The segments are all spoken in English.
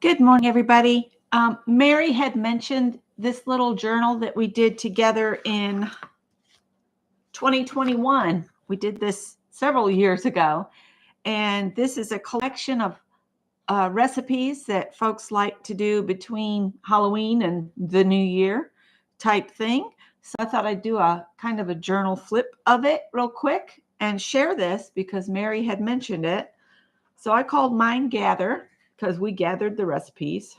Good morning, everybody. Mary had mentioned this little journal that we did together in 2021. We did this several years ago, and this is a collection of recipes that folks like to do between Halloween and the New Year type thing. So I thought I'd do a kind of a journal flip of it real quick and share this because Mary had mentioned it. So I called mine Gather because we gathered the recipes.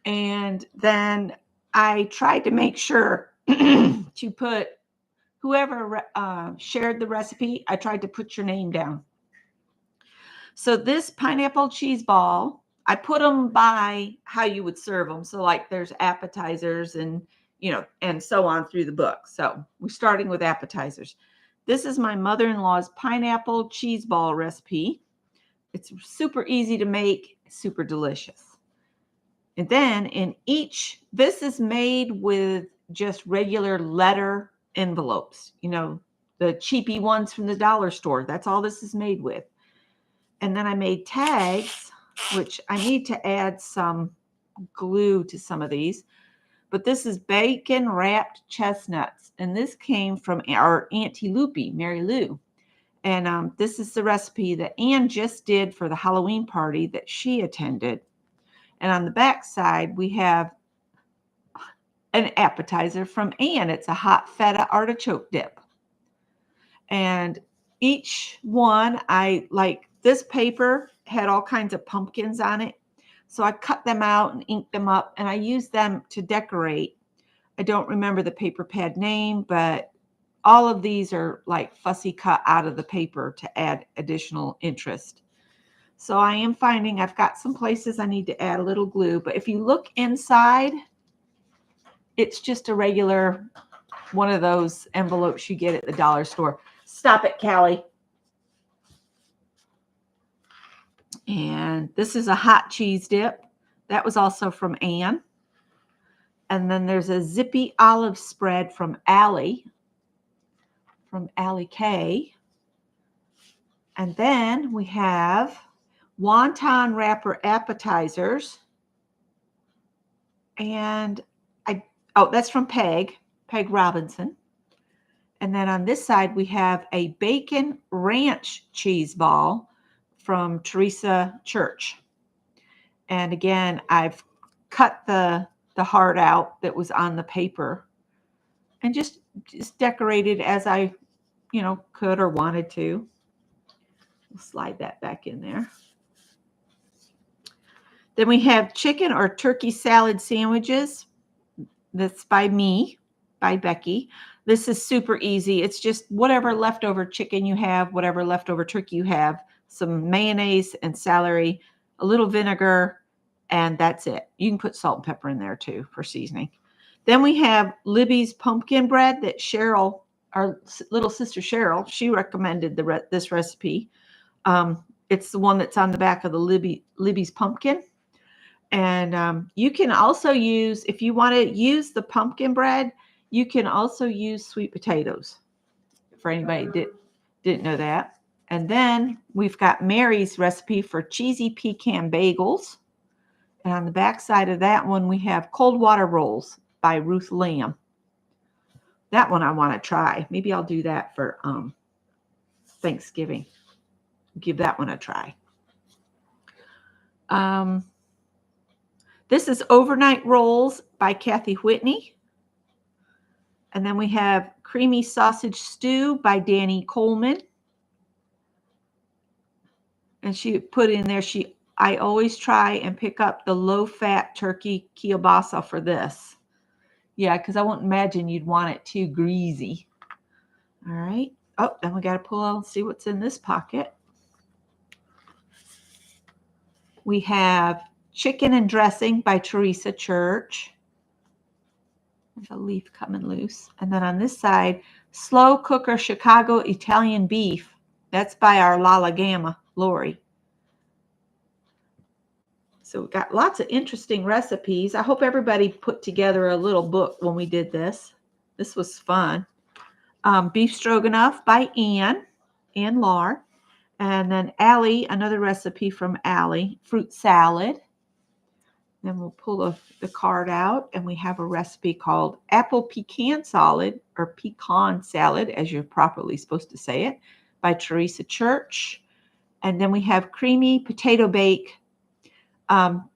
And then I tried to make sure to put whoever shared the recipe, I tried to put your name down. So this pineapple cheese ball, I put them by how you would serve them. So like there's appetizers and, and so on through the book. So we're starting with appetizers. This is my mother-in-law's pineapple cheese ball recipe. It's super easy to make, super delicious. And then this is made with just regular letter envelopes, the cheapy ones from the dollar store. That's all this is made with. And then I made tags, which I need to add some glue to some of these. But this is bacon wrapped chestnuts. And this came from our Auntie Loopy, Mary Lou. And this is the recipe that Anne just did for the Halloween party that she attended. And on the back side, we have an appetizer from Anne. It's a hot feta artichoke dip. And each one, this paper had all kinds of pumpkins on it. So I cut them out and inked them up, and I used them to decorate. I don't remember the paper pad name, but all of these are like fussy cut out of the paper to add additional interest. So I am finding I've got some places I need to add a little glue, but if you look inside, it's just a regular one of those envelopes you get at the dollar store. Stop it, Callie. And this is a hot cheese dip. That was also from Anne. And then there's a zippy olive spread from Allie K. And then we have wonton wrapper appetizers. And that's from Peg Robinson. And then on this side, we have a bacon ranch cheese ball from Teresa Church. And again, I've cut the heart out that was on the paper and just decorated as I, could or wanted to. We'll slide that back in there. Then we have chicken or turkey salad sandwiches. That's by Becky. This is super easy. It's just whatever leftover chicken you have, whatever leftover turkey you have, some mayonnaise and celery, a little vinegar, and that's it. You can put salt and pepper in there too for seasoning. Then we have Libby's pumpkin bread that Cheryl, our little sister Cheryl, she recommended this recipe. It's the one that's on the back of the Libby's pumpkin. And you can also use, if you want to use the pumpkin bread, you can also use sweet potatoes, for anybody didn't know that. And then we've got Mary's recipe for cheesy pecan bagels. And on the back side of that one, we have cold water rolls by Ruth Lamb. That one I want to try. Maybe I'll do that for Thanksgiving. Give that one a try. This is Overnight Rolls by Kathy Whitney. And then we have Creamy Sausage Stew by Danny Coleman. And she put in there, I always try and pick up the low-fat turkey kielbasa for this. Yeah, because I won't imagine you'd want it too greasy. All right. Oh, then we got to pull out and see what's in this pocket. We have Chicken and Dressing by Teresa Church. There's a leaf coming loose. And then on this side, Slow Cooker Chicago Italian Beef. That's by our Lala Gamma, Lori. So we've got lots of interesting recipes. I hope everybody put together a little book when we did this. This was fun. Beef Stroganoff by Ann Lar. And then Allie, another recipe from Allie, fruit salad. Then we'll pull the card out, and we have a recipe called apple pecan salad, or pecan salad, as you're properly supposed to say it, by Teresa Church. And then we have creamy potato bake.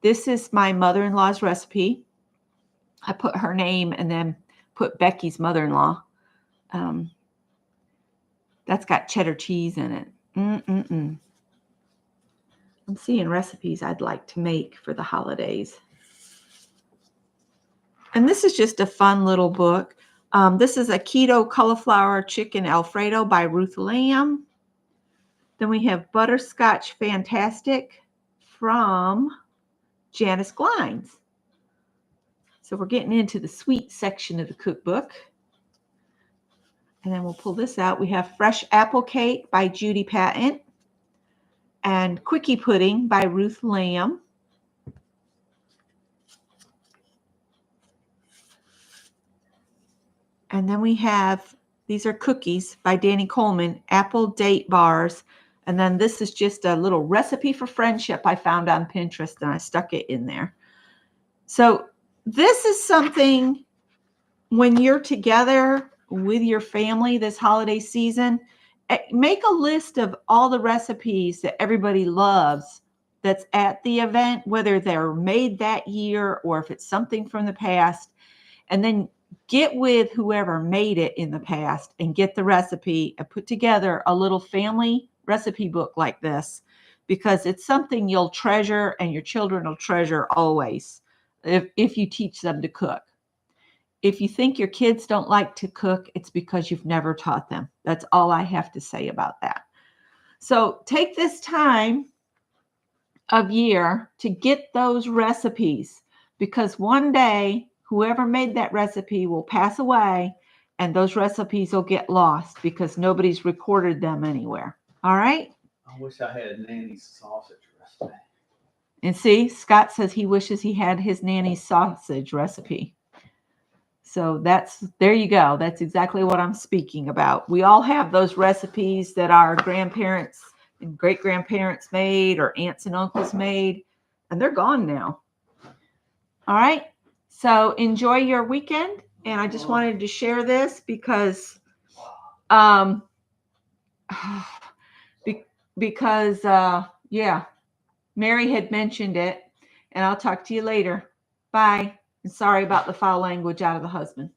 This is my mother-in-law's recipe. I put her name and then put Becky's mother-in-law. That's got cheddar cheese in it. I'm seeing recipes I'd like to make for the holidays. And this is just a fun little book. This is a keto cauliflower chicken Alfredo by Ruth Lamb. Then we have Butterscotch Fantastic from Janice Glines. So we're getting into the sweet section of the cookbook. And then we'll pull this out. We have Fresh Apple Cake by Judy Patton and Quickie Pudding by Ruth Lamb. And then we have, these are cookies by Danny Coleman, Apple Date Bars. And then this is just a little recipe for friendship I found on Pinterest, and I stuck it in there. So this is something when you're together with your family this holiday season, make a list of all the recipes that everybody loves that's at the event, whether they're made that year or if it's something from the past, and then get with whoever made it in the past and get the recipe and put together a little family recipe book like this, because it's something you'll treasure and your children will treasure always if you teach them to cook. If you think your kids don't like to cook, it's because you've never taught them. That's all I have to say about that. So take this time of year to get those recipes, because one day whoever made that recipe will pass away and those recipes will get lost because nobody's recorded them anywhere. All right? I wish I had Nanny's sausage recipe. And see, Scott says he wishes he had his Nanny's sausage recipe. So there you go. That's exactly what I'm speaking about. We all have those recipes that our grandparents and great-grandparents made or aunts and uncles made, and they're gone now. All right. So enjoy your weekend. And I just wanted to share this because, Mary had mentioned it, and I'll talk to you later. Bye. And sorry about the foul language out of the husband.